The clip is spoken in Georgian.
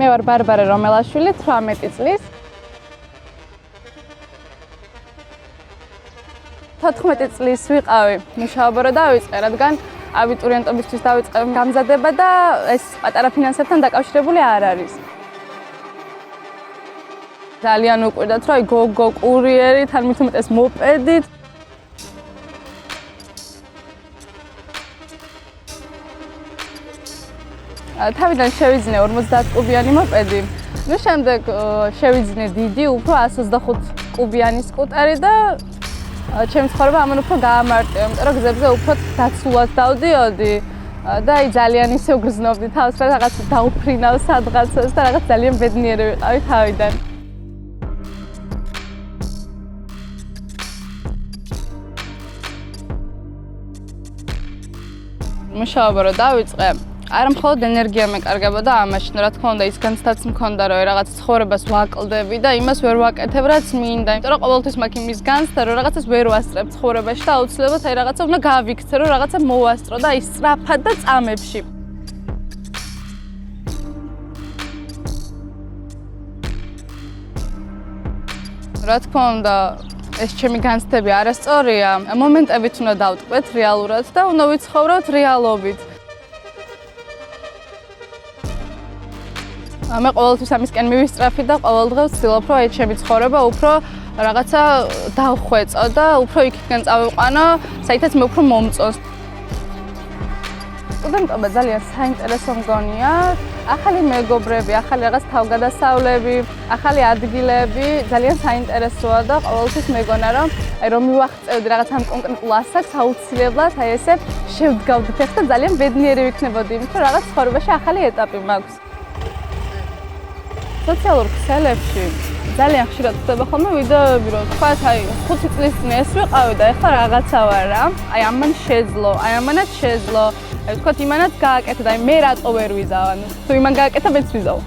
მე ვარ ბარბარა რომელაშვილი, 18 წლის. 14 წლის ვიყავი მუშაობა რა დავიწყე, რადგან აბიტურიენტობისთვის დავიწყე გამზადება და ეს პატარა ფინანსებთან დაკავშირებული არ არის. ძალიან უყვირდათ, რომ გოგო კურიერით, ან მით უმეტეს მოპედით. თავიდან შევიძინე 50 კუბიანი მოპედი. ნუ შემდეგ შევიძინე დიდი, უფრო 125 კუბიანი სკუტერი და ჩემი ცხოვრება ამან უფრო გაამარტია, იმიტომ რომ გზებზე უფრო დაცულად დავდიოდი და ძალიან ისე უგრძნობდი თავს, რომ რაღაც დაუფრინავ სადღაცას და რაღაც ძალიან ბედნიერი ვიყავი თავიდან. მუშაობა რა დავიწყე, არა მხოლოდ ენერგია მეკარგებოდა ამაში, რა თქმა უნდა ის განცდაც მქონდა, რომ რაღაც ცხოვრებას ვაკლდები და იმას ვერ ვაკეთებ, რაც მინდა, იმიტომ რომ ყოველთვის მაქვს იმის განცდა, რომ რაღაცას ვერ ვასწრებ ცხოვრებაში და აუცილებლად აი რაღაცა უნდა გავიქცე, რომ რაღაცა მოვასწრო და ის სწრაფად და წამებში. რა თქმა უნდა ეს ჩემი განცდები არასწორია, მომენტებით უნდა დავტყვეთ რეალურად და უნდა ვიცხოვროთ რეალობით. მე ყოველთვის ამისკენ მივისწრაფი და ყოველდღე ვცდილობ, რომ აი ჩემი ცხოვრება უფრო რაღაცა დავხვეწო და უფრო იქითკენ წავიყვანო, საითაც მე უფრო მომწონს. სტუდენტობა ძალიან საინტერესო მგონია. ახალი მეგობრები, ახალი რაღაც თავგადასავლები, ახალი ადგილები ძალიან საინტერესოა და ყოველთვის მეგონა, რომ აი რომ მივახწევდი რაღაც ამ კონკრეტულ ასაკს, აუცილებლად აი ესე შევდგავდი ფეხს და ძალიან ბედნიერი ვიქნებოდი, იმიტომ რომ რაღაც ცხოვრებაში ახალი ეტაპი მაქვს. სოციალურ ქსელებში ძალიან ხშირად ხდება ხოლმე ვიდეოები, რომ თქვათ აი 5 წლის წინ ეს ვიყავი და ეხლა რაღაცა ვარ რა. აი ამან შეძლო, აი ამანაც შეძლო. აი თქვათ იმანაც გააკეთა და აი მე რატო ვერ ვიზავ? ანუ თუ იმან გააკეთა, მეც ვიზავ.